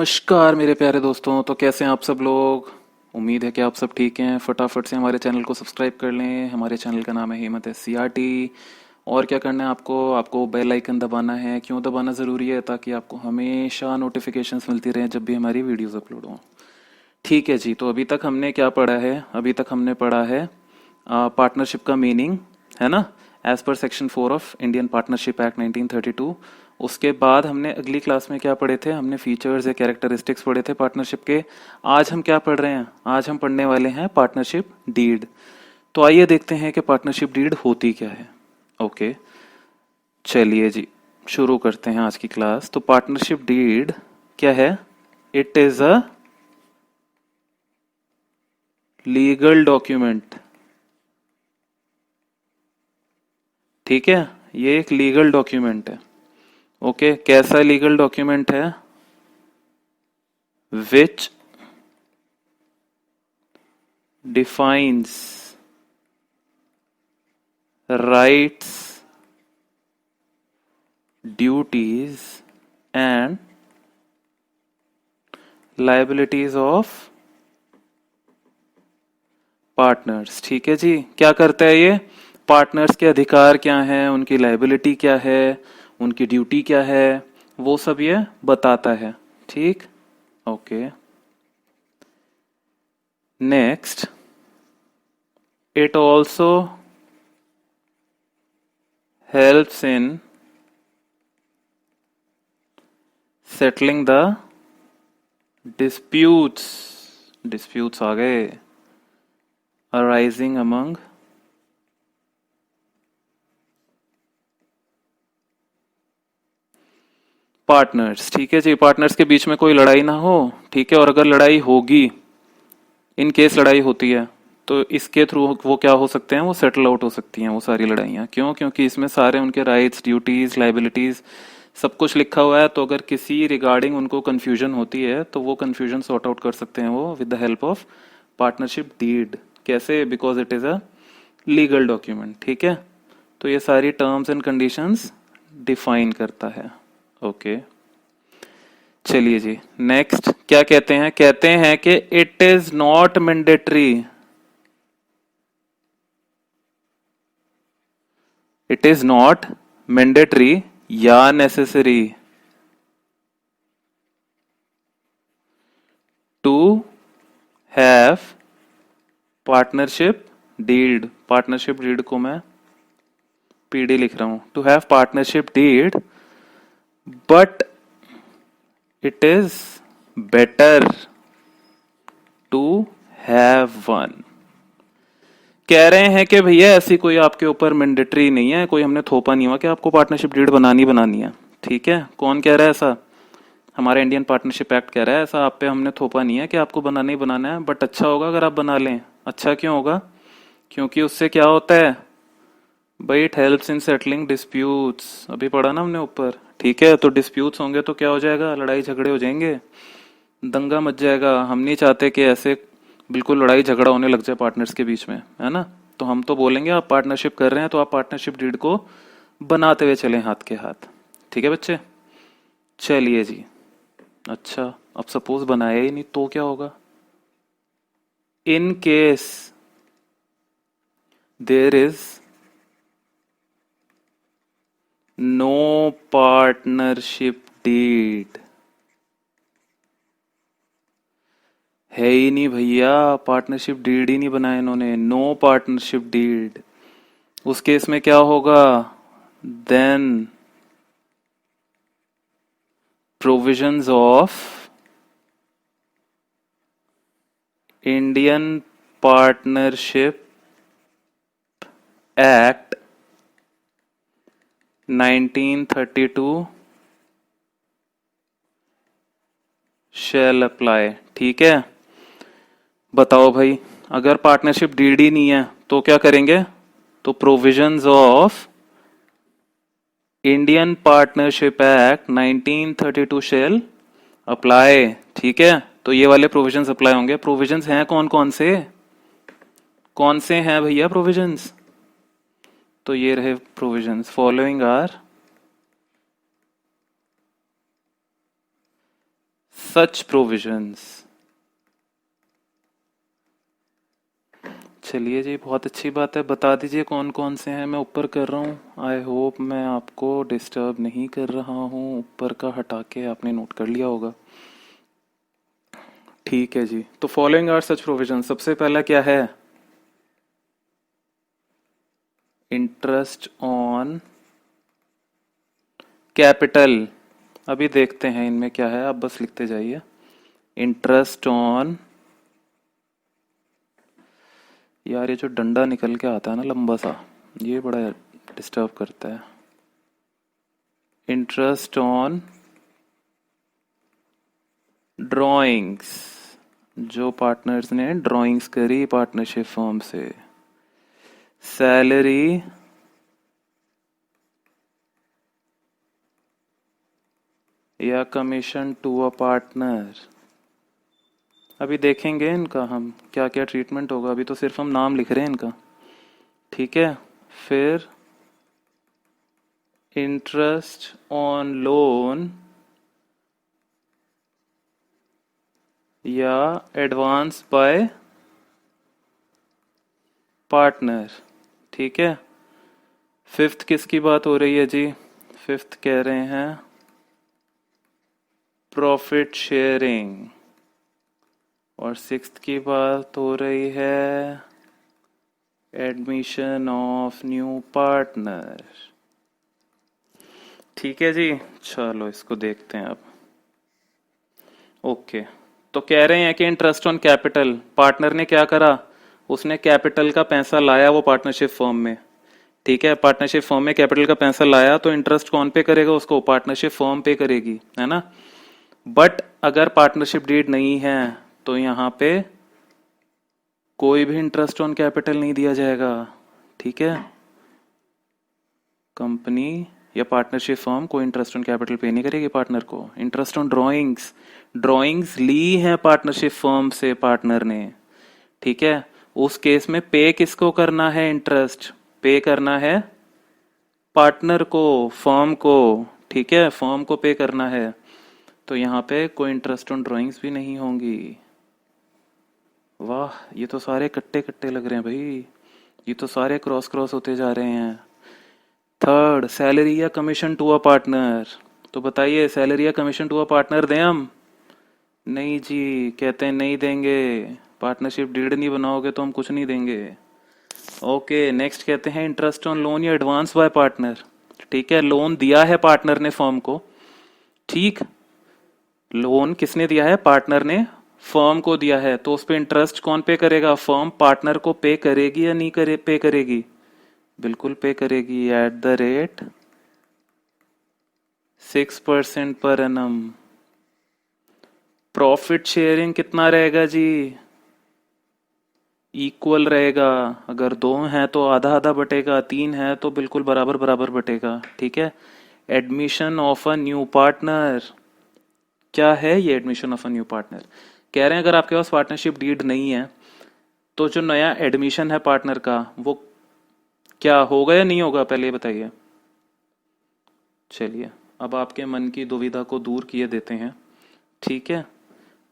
नमस्कार मेरे प्यारे दोस्तों। तो कैसे हैं आप सब लोग। उम्मीद है कि आप सब ठीक हैं। फटाफट से हमारे चैनल को सब्सक्राइब कर लें। हमारे चैनल का नाम है हिम्मत सीआरटी। और क्या करना है आपको आपको बेल आइकन दबाना है। क्यों दबाना ज़रूरी है? ताकि आपको हमेशा नोटिफिकेशंस मिलती रहें जब भी हमारी वीडियोस अपलोड हों। ठीक है जी। तो अभी तक हमने क्या पढ़ा है? अभी तक हमने पढ़ा है पार्टनरशिप का मीनिंग, है ना, as per section 4 of Indian partnership act 1932। उसके बाद हमने अगली क्लास में क्या पढ़े थे? हमने फीचर्स या कैरेक्टरिस्टिक्स पढ़े थे पार्टनरशिप के। आज हम क्या पढ़ रहे हैं? आज हम पढ़ने वाले हैं पार्टनरशिप डीड। तो आइए देखते हैं कि पार्टनरशिप डीड होती क्या है। ओके, चलिए जी, शुरू करते हैं आज की क्लास। तो पार्टनरशिप डीड क्या है? It is a legal document. ठीक है, ये एक लीगल डॉक्यूमेंट है। ओके, कैसा लीगल डॉक्यूमेंट है? Which defines rights, duties and liabilities of partners. ठीक है जी, क्या करता है ये? पार्टनर्स के अधिकार क्या हैं, उनकी लाइबिलिटी क्या है, उनकी ड्यूटी क्या है, वो सब ये बताता है। ठीक, okay. Next, it also helps in settling the disputes. Disputes आ गए। Arising among partners. ठीक है जी, पार्टनर्स के बीच में कोई लड़ाई ना हो। ठीक है, और अगर लड़ाई होगी, इन केस लड़ाई होती है, तो इसके थ्रू वो क्या हो सकते हैं? वो सेटल आउट हो सकती हैं वो सारी लड़ाइयाँ। क्यों? क्योंकि इसमें सारे उनके राइट्स, ड्यूटीज, लाइबिलिटीज सब कुछ लिखा हुआ है। तो अगर किसी रिगार्डिंग उनको कंफ्यूजन होती है तो वो कंफ्यूजन सॉर्ट आउट कर सकते हैं वो with the help of partnership deed. कैसे? Because it is a legal document. ठीक है, तो ये सारी टर्म्स एंड कंडीशंस डिफाइन करता है। ओके, चलिए जी, नेक्स्ट क्या कहते हैं? कहते हैं कि it is not mandatory. It is not mandatory या necessary to have partnership deed. Partnership deed को मैं पीडी लिख रहा हूं। To have partnership deed, but it is better to have one. कह रहे हैं कि भैया ऐसी कोई आपके ऊपर मैंडेटरी नहीं है, कोई हमने थोपा नहीं हुआ कि आपको पार्टनरशिप डीड बनानी है। ठीक है, कौन कह रहा है ऐसा? हमारा इंडियन पार्टनरशिप एक्ट कह रहा है ऐसा। आप पे हमने थोपा नहीं है कि आपको बनाना ही बनाना है, बट अच्छा होगा अगर आप बना लें। अच्छा क्यों होगा? क्योंकि उससे क्या होता है भाई? It helps in settling disputes. अभी पढ़ा ना हमने ऊपर। ठीक है, तो डिस्प्यूट्स होंगे तो क्या हो जाएगा? लड़ाई झगड़े हो जाएंगे, दंगा मच जाएगा। हम नहीं चाहते कि ऐसे बिल्कुल लड़ाई झगड़ा होने लग जाए पार्टनर्स के बीच में, है ना। तो हम तो बोलेंगे आप पार्टनरशिप कर रहे हैं तो आप पार्टनरशिप डीड को बनाते हुए चलें हाथ के हाथ। ठीक है बच्चे, चलिए जी। अच्छा, अब सपोज बनाया ही नहीं तो क्या होगा? In case there is no partnership deed. है ही नहीं भैया, पार्टनरशिप डीड ही नहीं बनाया इन्होंने। नो पार्टनरशिप डीड, उस केस में क्या होगा? Then provisions of Indian partnership act 1932 shall apply. ठीक है, बताओ भाई, अगर पार्टनरशिप डीड ही नहीं है तो क्या करेंगे? तो provisions of Indian partnership act 1932 shall apply. ठीक है, तो ये वाले प्रोविजंस अप्लाई होंगे। प्रोविजंस हैं कौन कौन से? कौन से हैं भैया प्रोविजंस? तो ये रहे provisions. Following are such provisions. चलिए जी, बहुत अच्छी बात है। बता दीजिए कौन कौन से हैं। मैं ऊपर कर रहा हूँ। आई होप मैं आपको डिस्टर्ब नहीं कर रहा हूँ। ऊपर का हटा के आपने नोट कर लिया होगा। ठीक है जी। तो फॉलोइंग आर सच प्रोविजन। सबसे पहला क्या है? Interest on capital. अभी देखते हैं इनमें क्या है, आप बस लिखते जाइए। इंटरेस्ट ऑन, यार ये जो डंडा निकल के आता है ना लंबा सा, ये बड़ा डिस्टर्ब करता है। इंटरेस्ट ऑन ड्राइंग्स, जो पार्टनर्स ने ड्राइंग्स करी पार्टनरशिप फर्म से। सैलरी या कमीशन टू अ पार्टनर। अभी देखेंगे इनका हम क्या क्या ट्रीटमेंट होगा। अभी तो सिर्फ हम नाम लिख रहे हैं इनका। ठीक है। फिर इंटरेस्ट ऑन लोन या एडवांस बाय पार्टनर। ठीक है। फिफ्थ किसकी बात हो रही है जी? फिफ्थ कह रहे हैं प्रॉफिट शेयरिंग। और सिक्स्थ की बात हो रही है एडमिशन ऑफ न्यू पार्टनर। ठीक है जी, चलो इसको देखते हैं अब। ओके, तो कह रहे हैं कि इंटरेस्ट ऑन कैपिटल, पार्टनर ने क्या करा? उसने कैपिटल का पैसा लाया वो पार्टनरशिप फर्म में। ठीक है, पार्टनरशिप फर्म में कैपिटल का पैसा लाया तो इंटरेस्ट कौन पे करेगा? उसको पार्टनरशिप फर्म पे करेगी, है ना। बट अगर पार्टनरशिप डीड नहीं है तो यहाँ पे कोई भी इंटरेस्ट ऑन कैपिटल नहीं दिया जाएगा। ठीक है, कंपनी या पार्टनरशिप फर्म कोई इंटरेस्ट ऑन कैपिटल पे नहीं करेगी पार्टनर को। इंटरेस्ट ऑन ड्राइंग्स, ड्राइंग्स ली है पार्टनरशिप फर्म से पार्टनर ने। ठीक है, उस केस में पे किसको करना है? इंटरेस्ट पे करना है पार्टनर को, फर्म को। ठीक है, फर्म को पे करना है। तो यहाँ पे कोई इंटरेस्ट ऑन ड्राइंग्स भी नहीं होंगी। वाह, ये तो सारे कट्टे कट्टे लग रहे हैं भाई। ये तो सारे क्रॉस क्रॉस होते जा रहे हैं। थर्ड, सैलरी या कमीशन टू अ पार्टनर। तो बताइए, सैलरी या कमीशन टू अ पार्टनर दें हम? नहीं जी, कहते हैं नहीं देंगे। पार्टनरशिप डीड नहीं बनाओगे तो हम कुछ नहीं देंगे। ओके, नेक्स्ट कहते हैं इंटरेस्ट ऑन लोन या एडवांस बाय पार्टनर। ठीक है, लोन दिया है पार्टनर ने फर्म को। ठीक, लोन किसने दिया है? पार्टनर ने फर्म को दिया है। तो उस पे इंटरेस्ट कौन पे करेगा? फर्म पार्टनर को पे करेगी या नहीं पे करेगी? बिल्कुल पे करेगी, at the rate 6% per annum. Profit sharing कितना रहेगा जी? इक्वल रहेगा। अगर दो हैं तो आधा आधा बटेगा, तीन है तो बिल्कुल बराबर बराबर बटेगा। ठीक है। Admission of a new partner, क्या है ये? Admission of a new partner कह रहे हैं अगर आपके पास पार्टनरशिप डीड नहीं है तो जो नया एडमिशन है पार्टनर का वो क्या होगा या नहीं होगा, पहले ये बताइए। चलिए, अब आपके मन की दुविधा को दूर किए देते हैं। ठीक है,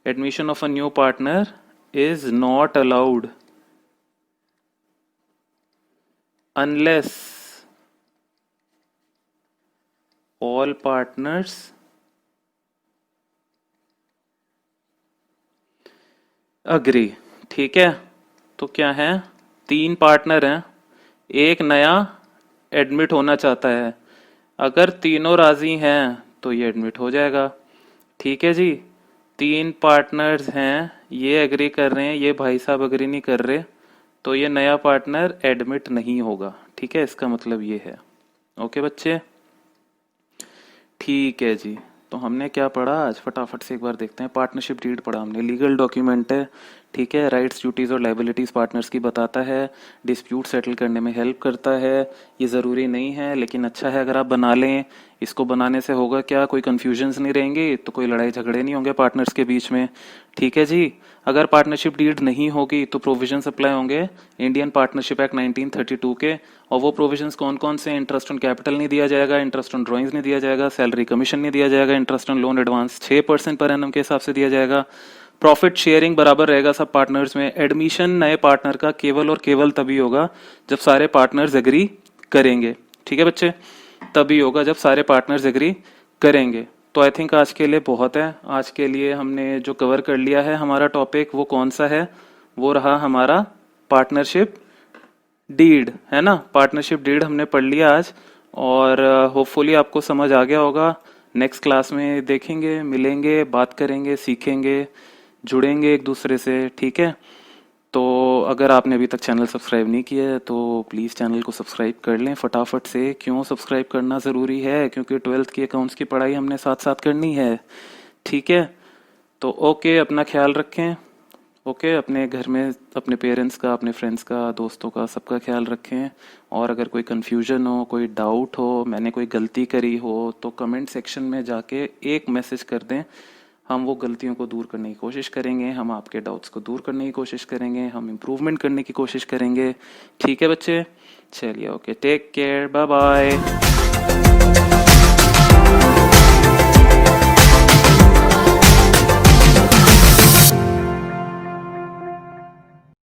admission of a new partner is not allowed unless all partners agree. ठीक है, तो क्या है? तीन पार्टनर हैं, एक नया एडमिट होना चाहता है। अगर तीनों राजी हैं तो ये एडमिट हो जाएगा। ठीक है जी, तीन पार्टनर्स हैं, ये एग्री कर रहे हैं, ये भाई साहब एग्री नहीं कर रहे, तो ये नया पार्टनर एडमिट नहीं होगा। ठीक है, इसका मतलब ये है। ओके बच्चे, ठीक है जी। तो हमने क्या पढ़ा आज? फटाफट से एक बार देखते हैं। पार्टनरशिप डीड पढ़ा हमने, लीगल डॉक्यूमेंट है ठीक है। राइट्स, ड्यूटीज़ और लाइबिलिटीज़ पार्टनर्स की बताता है, डिस्प्यूट सेटल करने में हेल्प करता है। ये ज़रूरी नहीं है लेकिन अच्छा है अगर आप बना लें। इसको बनाने से होगा क्या, कोई कन्फ्यूजन्स नहीं रहेंगे, तो कोई लड़ाई झगड़े नहीं होंगे पार्टनर्स के बीच में। ठीक है जी। अगर पार्टनरशिप डीड नहीं होगी तो प्रोविजंस अप्लाई होंगे इंडियन पार्टनरशिप एक्ट 1932 के। और वो प्रोविजंस कौन कौन से, इंटरेस्ट ऑन कैपिटल नहीं दिया जाएगा, इंटरेस्ट ऑन ड्राइंग्स नहीं दिया जाएगा, सैलरी कमीशन नहीं दिया जाएगा, interest on loan advance 6% per annum के हिसाब से दिया जाएगा, प्रॉफिट शेयरिंग बराबर रहेगा सब पार्टनर्स में। एडमिशन नए पार्टनर का केवल और केवल तभी होगा जब सारे पार्टनर्स एग्री करेंगे। ठीक है बच्चे, तभी होगा जब सारे पार्टनर्स एग्री करेंगे। तो आई थिंक आज के लिए बहुत है। आज के लिए हमने जो कवर कर लिया है हमारा टॉपिक, वो कौन सा है, वो रहा हमारा पार्टनरशिप डीड, है ना। पार्टनरशिप डीड हमने पढ़ लिया आज, और होपफुली आपको समझ आ गया होगा। नेक्स्ट क्लास में देखेंगे, मिलेंगे, बात करेंगे, सीखेंगे, जुड़ेंगे एक दूसरे से। ठीक है, तो अगर आपने अभी तक चैनल सब्सक्राइब नहीं किया है तो प्लीज़ चैनल को सब्सक्राइब कर लें फटाफट से। क्यों सब्सक्राइब करना ज़रूरी है, क्योंकि 12th की अकाउंट्स की पढ़ाई हमने साथ साथ करनी है। ठीक है, तो ओके, अपना ख्याल रखें। ओके, अपने घर में अपने पेरेंट्स का, अपने फ्रेंड्स का, दोस्तों का, सबका ख्याल रखें। और अगर कोई कन्फ्यूजन हो, कोई डाउट हो, मैंने कोई गलती करी हो, तो कमेंट सेक्शन में जाके एक मैसेज कर दें। हम वो गलतियों को दूर करने की कोशिश करेंगे, हम आपके डाउट्स को दूर करने की कोशिश करेंगे, हम इम्प्रूवमेंट करने की कोशिश करेंगे। ठीक है बच्चे, चलिए okay, take care, bye bye.